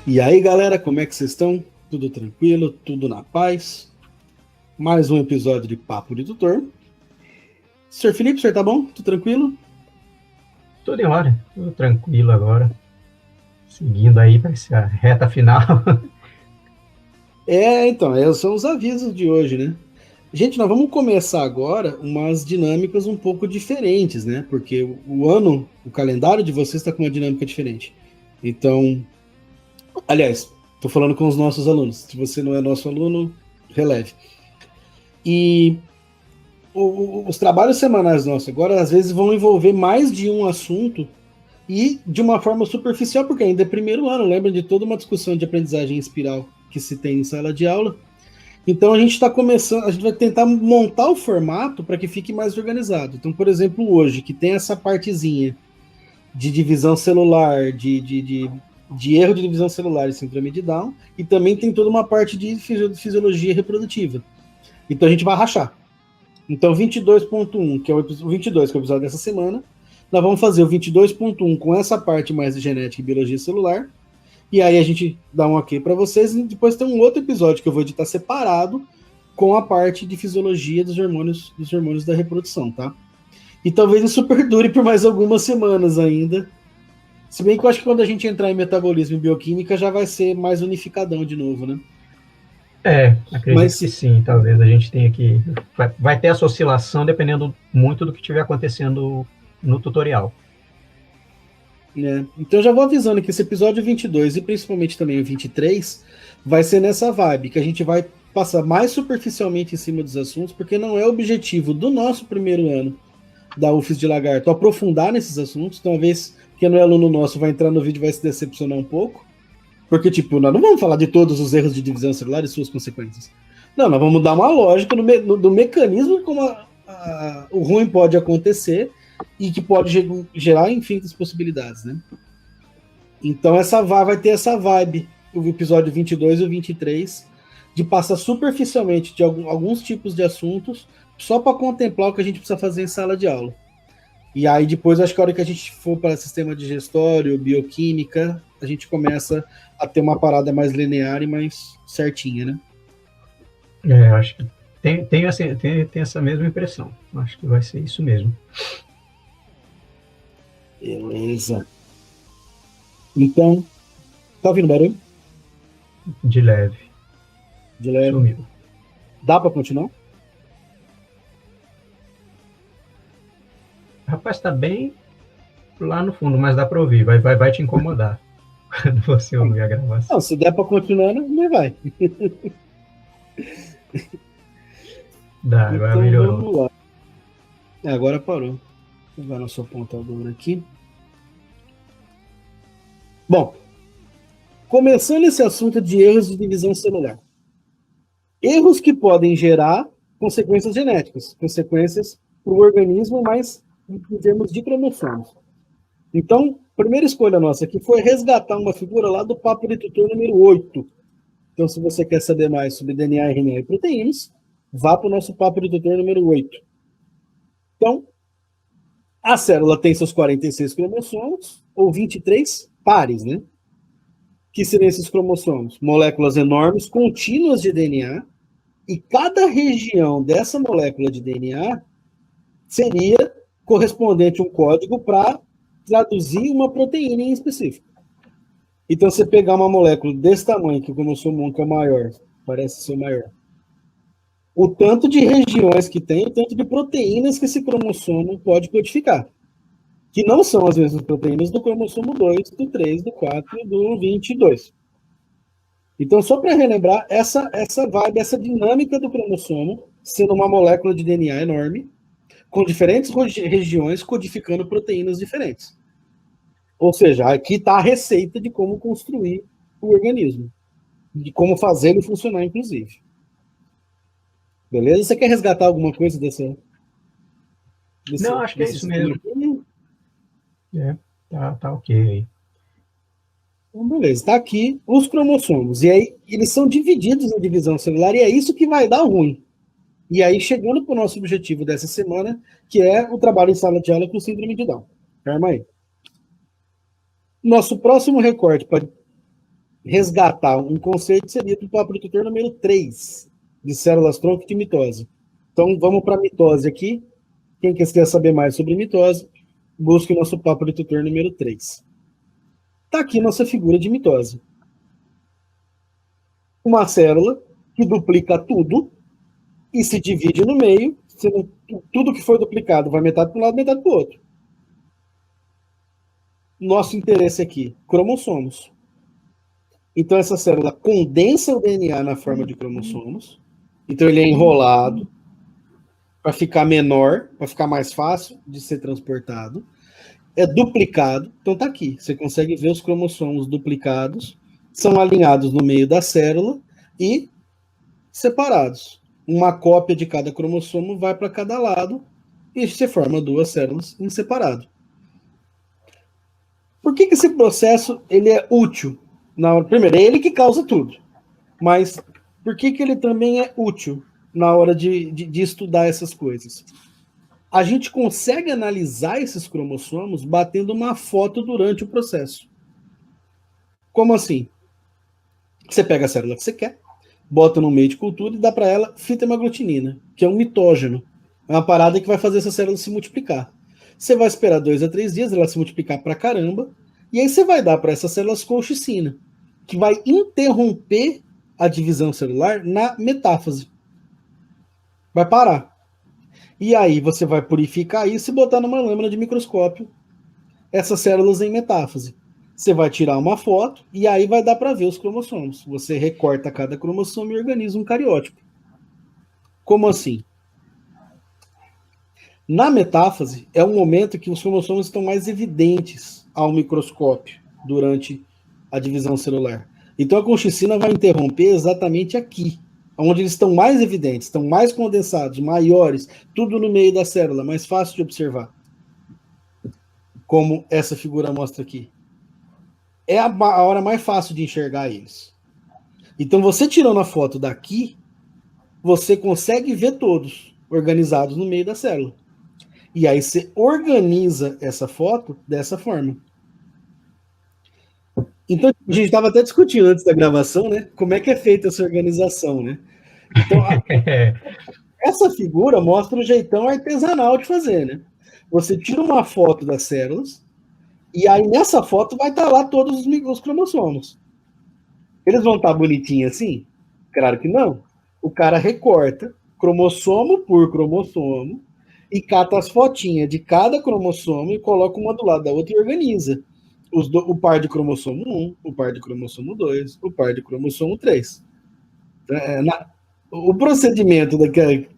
E aí, galera, como é que vocês estão? Tudo tranquilo? Tudo na paz? Mais um episódio de Papo de Tutor. Sr. Felipe, o senhor tá bom? Tudo tranquilo? Tudo em ordem, tudo tranquilo agora. Seguindo aí para essa reta final. Então, esses são os avisos de hoje, né? Gente, nós vamos começar agora umas dinâmicas um pouco diferentes, né? Porque o calendário de vocês está com uma dinâmica diferente. Então, aliás, tô falando com os nossos alunos. Se você não é nosso aluno, releve. E os trabalhos semanais nossos agora, às vezes, vão envolver mais de um assunto e de uma forma superficial, porque ainda é primeiro ano, lembra de toda uma discussão de aprendizagem em espiral que se tem em sala de aula. Então a gente está começando, a gente vai tentar montar o formato para que fique mais organizado. Então, por exemplo, hoje, que tem essa partezinha de divisão celular, de erro de divisão celular e síndrome de Down, e também tem toda uma parte de fisiologia reprodutiva. Então a gente vai rachar. Então, 22.1, que é o 22, que é o episódio dessa semana, nós vamos fazer o 22.1 com essa parte mais de genética e biologia celular. E aí a gente dá um ok para vocês. E depois tem um outro episódio que eu vou editar separado com a parte de fisiologia dos hormônios da reprodução, tá? E talvez isso perdure por mais algumas semanas ainda. Se bem que eu acho que quando a gente entrar em metabolismo e bioquímica já vai ser mais unificadão de novo, né? Acredito que Mas sim. Talvez a gente tenha que. Vai ter essa oscilação dependendo muito do que estiver acontecendo no tutorial. Então já vou avisando que esse episódio 22 e principalmente também o 23 vai ser nessa vibe, que a gente vai passar mais superficialmente em cima dos assuntos, porque não é objetivo do nosso primeiro ano da UFES de Lagarto aprofundar nesses assuntos. Então, uma vez que não é aluno nosso, vai entrar no vídeo e vai se decepcionar um pouco, porque, tipo, nós não vamos falar de todos os erros de divisão celular e suas consequências. Não, nós vamos dar uma lógica do mecanismo como o ruim pode acontecer e que pode gerar infinitas possibilidades, né? Então vai ter essa vibe, o episódio 22 e o 23, de passar superficialmente de alguns tipos de assuntos só para contemplar o que a gente precisa fazer em sala de aula. E aí depois, acho que a hora que a gente for para sistema digestório, bioquímica, a gente começa a ter uma parada mais linear e mais certinha, né? Acho que tem essa mesma impressão. Acho que vai ser isso mesmo. Beleza. Então, tá ouvindo barulho? De leve. De leve. Sumiu. Dá para continuar? Rapaz, tá bem lá no fundo, mas dá para ouvir. Vai te incomodar quando você ouvir a gravação. Não, se der para continuar, não vai. Dá, agora Então melhorou. vamos lá. Agora parou. Vou levar nosso apontador aqui. Bom, começando esse assunto de erros de divisão celular. Erros que podem gerar consequências genéticas, consequências para o organismo, mas em termos de cromossomos. Então, primeira escolha nossa aqui foi resgatar uma figura lá do Papo de Tutor número 8. Então, se você quer saber mais sobre DNA, RNA e proteínas, vá para o nosso Papo de Tutor número 8. Então, a célula tem seus 46 cromossomos, ou 23 pares, né? Que seriam esses cromossomos? Moléculas enormes, contínuas de DNA, e cada região dessa molécula de DNA seria correspondente a um código para traduzir uma proteína em específico. Então, você pegar uma molécula desse tamanho, que o cromossomo 1 que é o maior, parece ser o maior, o tanto de regiões que tem, o tanto de proteínas que esse cromossomo pode codificar, que não são as mesmas proteínas do cromossomo 2, do 3, do 4 e do 22. Então, só para relembrar, essa vibe, essa dinâmica do cromossomo, sendo uma molécula de DNA enorme, com diferentes regiões codificando proteínas diferentes. Ou seja, aqui está a receita de como construir o organismo, de como fazer ele funcionar, inclusive. Beleza? Você quer resgatar alguma coisa Não, acho que é isso mesmo. Tá ok aí. Então, beleza, está aqui os cromossomos. E aí, eles são divididos na divisão celular, e é isso que vai dar ruim. E aí, chegando para o nosso objetivo dessa semana, que é o trabalho em sala de aula com síndrome de Down. Calma aí. Nosso próximo recorte resgatar um conceito, seria do papo do tutor número 3, de células-tronco de mitose. Então, vamos para a mitose aqui. Quem quer saber mais sobre mitose, busque o nosso papo do tutor número 3. Está aqui nossa figura de mitose. Uma célula que duplica tudo e se divide no meio, sendo tudo que foi duplicado vai metade para um lado, metade para o outro. Nosso interesse aqui, cromossomos. Então, essa célula condensa o DNA na forma de cromossomos. Então, ele é enrolado para ficar menor, para ficar mais fácil de ser transportado. É duplicado. Então, tá aqui. Você consegue ver os cromossomos duplicados. São alinhados no meio da célula e separados. Uma cópia de cada cromossomo vai para cada lado e se forma duas células em separado. Por que esse processo ele é útil? Primeiro, é ele que causa tudo. Mas por que ele também é útil na hora de estudar essas coisas? A gente consegue analisar esses cromossomos batendo uma foto durante o processo. Como assim? Você pega a célula que você quer, bota no meio de cultura e dá para ela fita hemaglutinina, que é um mitógeno. É uma parada que vai fazer essa célula se multiplicar. Você vai esperar 2 a 3 dias, ela se multiplicar pra caramba, e aí você vai dar para essas células colchicina, que vai interromper a divisão celular na metáfase. Vai parar. E aí você vai purificar isso e botar numa lâmina de microscópio essas células em metáfase. Você vai tirar uma foto e aí vai dar para ver os cromossomos. Você recorta cada cromossomo e organiza um cariótipo. Como assim? Na metáfase, é um momento que os cromossomos estão mais evidentes ao microscópio durante a divisão celular. Então a colchicina vai interromper exatamente aqui, onde eles estão mais evidentes, estão mais condensados, maiores, tudo no meio da célula, mais fácil de observar. Como essa figura mostra aqui. É a hora mais fácil de enxergar eles. Então você tirando a foto daqui, você consegue ver todos organizados no meio da célula. E aí você organiza essa foto dessa forma. Então, a gente estava até discutindo antes da gravação, né? Como é que é feita essa organização, né? Então, essa figura mostra o jeitão artesanal de fazer, né? Você tira uma foto das células e aí nessa foto vai estar lá todos os cromossomos. Eles vão estar bonitinhos assim? Claro que não. O cara recorta cromossomo por cromossomo e cata as fotinhas de cada cromossomo e coloca uma do lado da outra e organiza. O par de cromossomo 1, o par de cromossomo 2, o par de cromossomo 3. O procedimento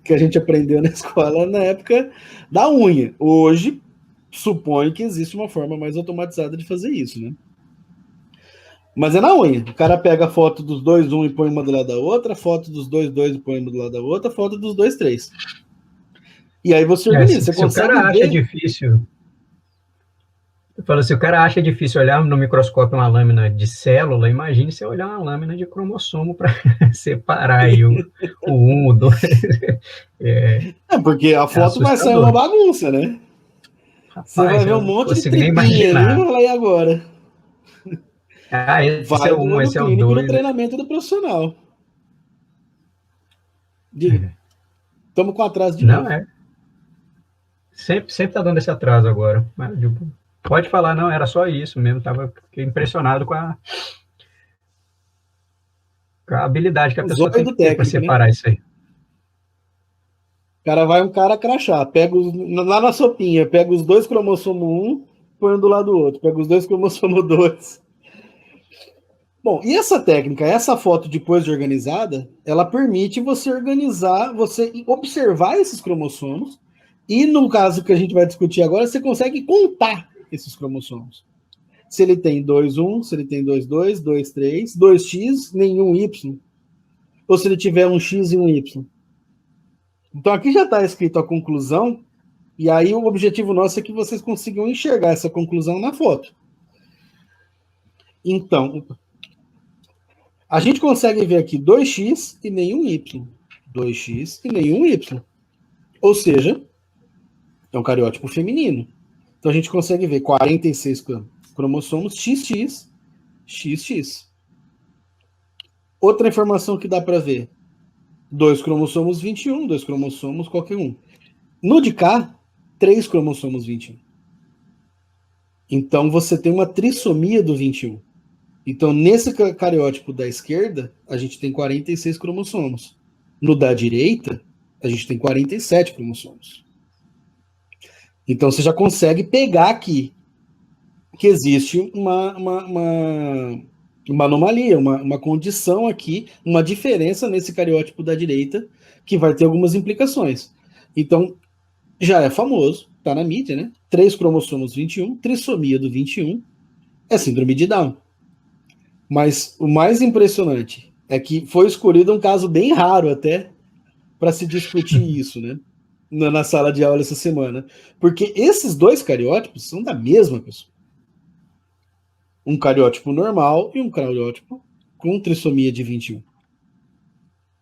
que a gente aprendeu na escola na época da unha. Hoje, suponho que existe uma forma mais automatizada de fazer isso, né? Mas é na unha. O cara pega a foto dos dois, um e põe uma do lado da outra, a foto dos dois e põe uma do lado da outra, a foto dos dois, três. E aí você organiza. Você consegue o cara ver... acha difícil... Eu falo, se o cara acha difícil olhar no microscópio uma lâmina de célula, imagine você olhar uma lâmina de cromossomo para separar aí o 1, o 2. Porque a foto vai sair uma bagunça, né? Rapaz, você vai ver um monte de tripinha ali e vai lá, e agora? Esse vai é o 1, esse é o 2. No treinamento do profissional. Diga. Estamos com atraso de novo. Não, Sempre tá dando esse atraso agora. Mas, pode falar, não, era só isso mesmo. Fiquei impressionado com a habilidade que a pessoa tem que ter para separar, né? Isso aí. Um cara crachá, lá na sopinha, pega os dois cromossomos 1, põe um do lado do outro, pega os dois cromossomos 2. Bom, e essa técnica, essa foto depois de organizada, ela permite você organizar, você observar esses cromossomos, e no caso que a gente vai discutir agora, você consegue contar esses cromossomos. Se ele tem 2, 1, se ele tem 2, 2, 2, 3, 2x, nenhum y. Ou se ele tiver um x e um y. Então aqui já está escrito a conclusão, e aí o objetivo nosso é que vocês consigam enxergar essa conclusão na foto. Então, a gente consegue ver aqui 2x e nenhum y. 2x e nenhum y. Ou seja, é um cariótipo feminino. Então a gente consegue ver 46 cromossomos XX, XX. Outra informação que dá para ver. 2 cromossomos 21, 2 cromossomos qualquer um. No de cá, 3 cromossomos 21. Então, você tem uma trissomia do 21. Então, nesse cariótipo da esquerda, a gente tem 46 cromossomos. No da direita, a gente tem 47 cromossomos. Então, você já consegue pegar aqui que existe uma anomalia, uma condição aqui, uma diferença nesse cariótipo da direita, que vai ter algumas implicações. Então, já é famoso, tá na mídia, né? 3 cromossomos 21, trissomia do 21, é síndrome de Down. Mas o mais impressionante é que foi escolhido um caso bem raro até para se discutir isso, né? Na sala de aula essa semana. Porque esses 2 cariótipos são da mesma pessoa. Um cariótipo normal e um cariótipo com trissomia de 21.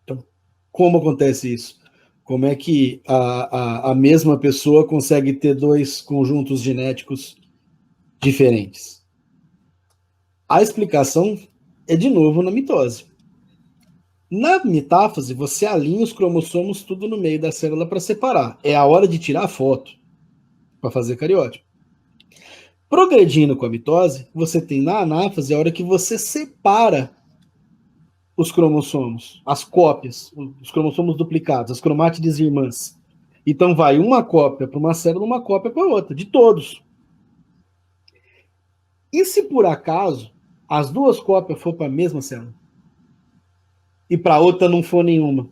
Então, como acontece isso? Como é que a mesma pessoa consegue ter 2 conjuntos genéticos diferentes? A explicação é, de novo, na mitose. Na metáfase, você alinha os cromossomos tudo no meio da célula para separar. É a hora de tirar a foto para fazer cariótipo. Progredindo com a mitose, você tem na anáfase a hora que você separa os cromossomos, as cópias, os cromossomos duplicados, as cromátides irmãs. Então vai uma cópia para uma célula, uma cópia para outra, de todos. E se por acaso as 2 cópias for para a mesma célula e para outra não for nenhuma,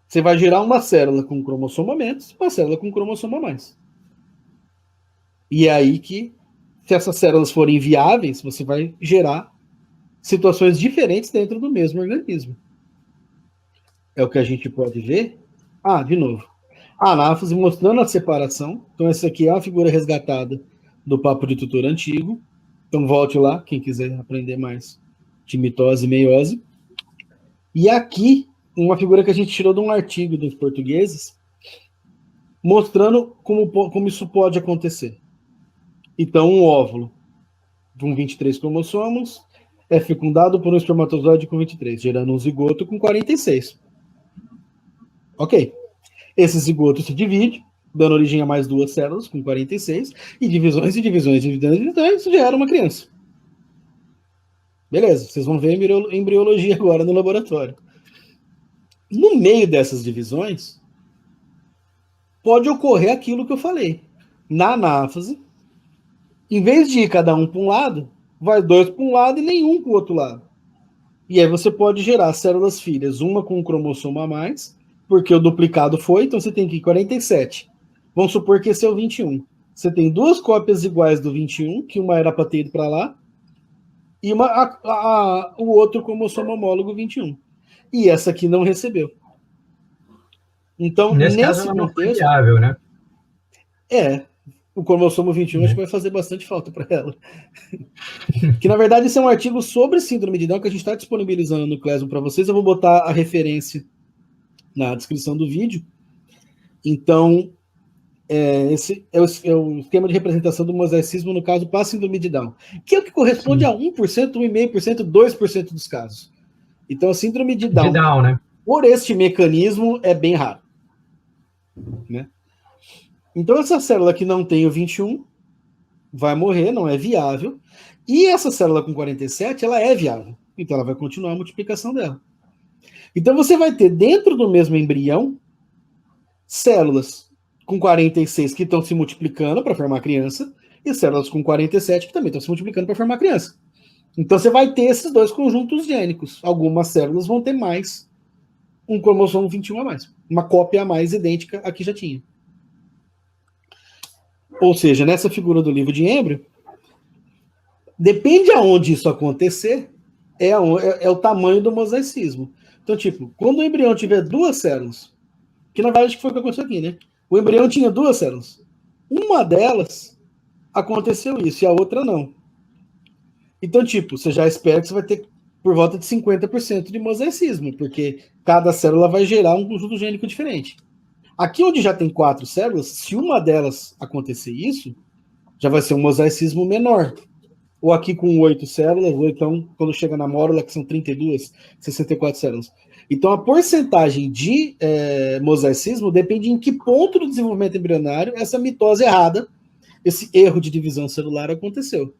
você vai gerar uma célula com cromossomo a menos, uma célula com cromossomo a mais. E é aí que, se essas células forem viáveis, você vai gerar situações diferentes dentro do mesmo organismo. É o que a gente pode ver. De novo. A anáfase mostrando a separação. Então, essa aqui é uma figura resgatada do papo de tutor antigo. Então, volte lá, quem quiser aprender mais de mitose e meiose. E aqui, uma figura que a gente tirou de um artigo dos portugueses, mostrando como isso pode acontecer. Então, um óvulo com 23 cromossomos é fecundado por um espermatozoide com 23, gerando um zigoto com 46. Ok. Esse zigoto se divide, dando origem a mais 2 células com 46, e divisões, isso gera uma criança. Beleza, vocês vão ver embriologia agora no laboratório. No meio dessas divisões, pode ocorrer aquilo que eu falei. Na anáfase, em vez de ir cada um para um lado, vai 2 para um lado e nenhum para o outro lado. E aí você pode gerar células filhas, uma com um cromossomo a mais, porque o duplicado foi, então você tem aqui 47. Vamos supor que esse é o 21. Você tem 2 cópias iguais do 21, que uma era para ter ido para lá, e o outro cromossomo homólogo 21. E essa aqui não recebeu. Então, nesse caso, ela não foi viável, né? O cromossomo 21 acho que vai fazer bastante falta para ela. Que, na verdade, esse é um artigo sobre síndrome de Down que a gente está disponibilizando no Clesmo para vocês. Eu vou botar a referência na descrição do vídeo. Então, esse é o esquema de representação do mosaicismo, no caso, para síndrome de Down, que é o que corresponde a 1%, 1,5%, 2% dos casos. Então, a síndrome de Down, né? Por este mecanismo, é bem raro. Né? Então, essa célula que não tem o 21 vai morrer, não é viável. E essa célula com 47, ela é viável. Então, ela vai continuar a multiplicação dela. Então, você vai ter dentro do mesmo embrião células com 46 que estão se multiplicando para formar criança e células com 47 que também estão se multiplicando para formar criança. Então, você vai ter esses 2 conjuntos gênicos. Algumas células vão ter mais um cromossomo 21 a mais. Uma cópia a mais idêntica a que já tinha. Ou seja, nessa figura do livro de Embry, depende aonde isso acontecer, é o tamanho do mosaicismo. Então, tipo, quando o embrião tiver 2 células, que na verdade foi o que aconteceu aqui, né? O embrião tinha 2 células. Uma delas aconteceu isso e a outra não. Então, tipo, você já espera que você vai ter por volta de 50% de mosaicismo, porque cada célula vai gerar um conjunto gênico diferente. Aqui onde já tem 4 células, se uma delas acontecer isso, já vai ser um mosaicismo menor. ou aqui com 8 células, ou então quando chega na mórula, que são 32, 64 células. Então a porcentagem de mosaicismo depende em que ponto do desenvolvimento embrionário essa mitose errada, esse erro de divisão celular aconteceu.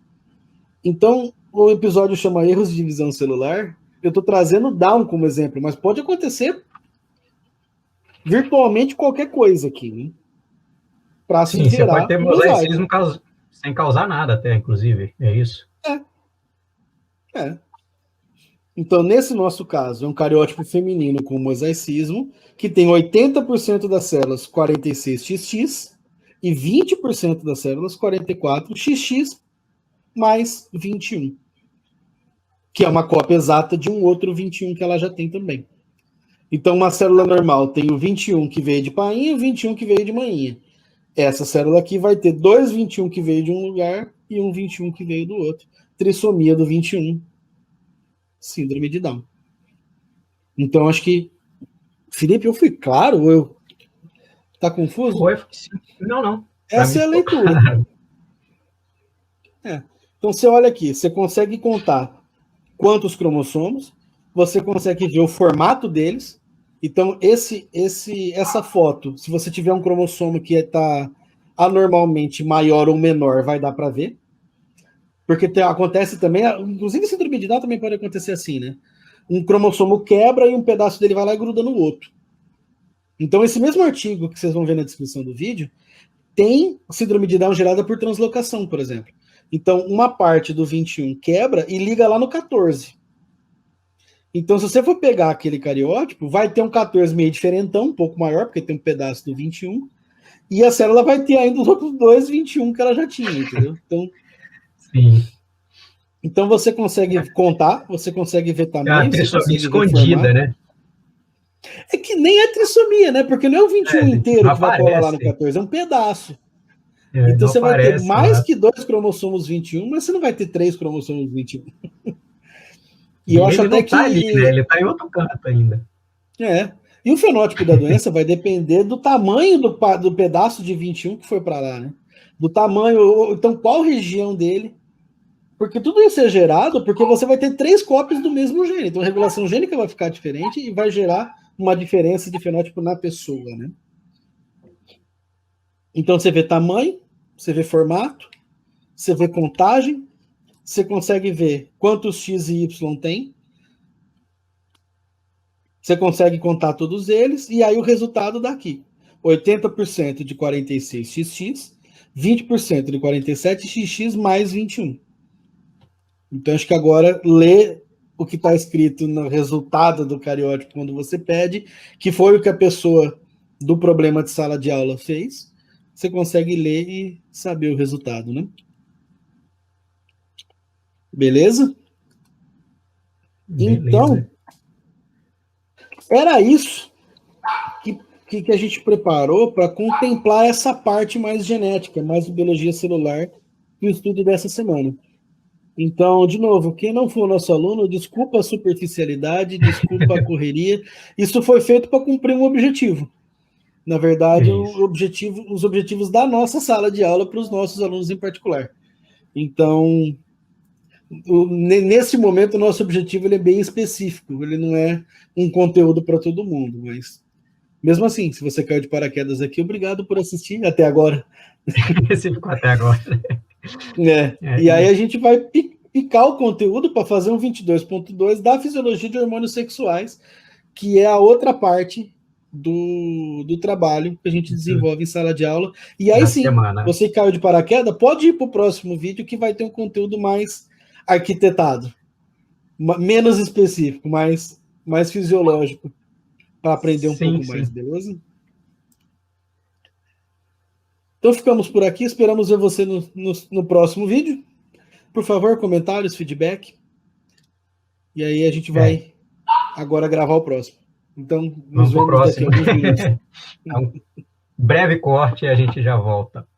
Então o episódio chama erros de divisão celular. Eu estou trazendo Down como exemplo, mas pode acontecer virtualmente qualquer coisa aqui, né? Para se Sim, você pode ter mosaicismo sem causar nada até, inclusive, é isso? É. Então, nesse nosso caso, é um cariótipo feminino com mosaicismo, que tem 80% das células 46XX e 20% das células 44XX mais 21, que é uma cópia exata de um outro 21 que ela já tem também. Então, uma célula normal tem o 21 que veio de painha e o 21 que veio de manhinha. Essa célula aqui vai ter dois 21 que veio de um lugar e um 21 que veio do outro. Trissomia do 21. Síndrome de Down. Então, acho que... Felipe, eu fui claro? Eu... Tá confuso? Não. Essa é a leitura. Claro. Então, você olha aqui, você consegue contar quantos cromossomos, você consegue ver o formato deles. Então, essa foto, se você tiver um cromossomo que está anormalmente maior ou menor, vai dar para ver. Porque acontece também, inclusive síndrome de Down também pode acontecer assim, né? Um cromossomo quebra e um pedaço dele vai lá e gruda no outro. Então, esse mesmo artigo que vocês vão ver na descrição do vídeo, tem síndrome de Down gerada por translocação, por exemplo. Então, uma parte do 21 quebra e liga lá no 14. Então, se você for pegar aquele cariótipo, vai ter um 14 meio diferentão, um pouco maior, porque tem um pedaço do 21, e a célula vai ter ainda os outros dois 21 que ela já tinha, entendeu? Então, sim. Então você consegue contar, você consegue ver tamanho. É uma trissomia escondida, né? É que nem é trissomia, né? Porque não é o 21 inteiro que vai colar lá no 14, é um pedaço. Então você vai ter mais que 2 cromossomos 21, mas você não vai ter 3 cromossomos 21. E eu acho até que... ali, né? Ele está em outro canto ainda. E o fenótipo da doença vai depender do tamanho do pedaço de 21 que foi para lá, né? Do tamanho, então qual região dele. Porque tudo isso é gerado porque você vai ter 3 cópias do mesmo gene. Então a regulação gênica vai ficar diferente e vai gerar uma diferença de fenótipo na pessoa, né? Então você vê tamanho, você vê formato, você vê contagem, você consegue ver quantos X e Y tem, você consegue contar todos eles, e aí o resultado daqui. 80% de 46XX, 20% de 47XX mais 21. Então, acho que agora lê o que está escrito no resultado do cariótipo quando você pede, que foi o que a pessoa do problema de sala de aula fez, você consegue ler e saber o resultado, né? Beleza? Então, era isso que a gente preparou para contemplar essa parte mais genética, mais de biologia celular, no estudo dessa semana. Então, de novo, quem não for nosso aluno, desculpa a superficialidade, desculpa a correria. Isso foi feito para cumprir um objetivo. Na verdade, os objetivos da nossa sala de aula para os nossos alunos em particular. Então, nesse momento, o nosso objetivo ele é bem específico. Ele não é um conteúdo para todo mundo, mas mesmo assim, se você caiu de paraquedas aqui, obrigado por assistir até agora. Você ficou até agora. E aí a gente vai picar o conteúdo para fazer um 22.2 da fisiologia de hormônios sexuais, que é a outra parte do trabalho que a gente desenvolve em sala de aula. E aí sim, você caiu de paraquedas, pode ir para o próximo vídeo que vai ter um conteúdo mais arquitetado, menos específico, mais fisiológico, para aprender um pouco mais, beleza? Então ficamos por aqui, esperamos ver você no próximo vídeo. Por favor, comentários, feedback. E aí a gente vai agora gravar o próximo. Então, nos vemos daqui a alguns minutos. Um breve corte e a gente já volta.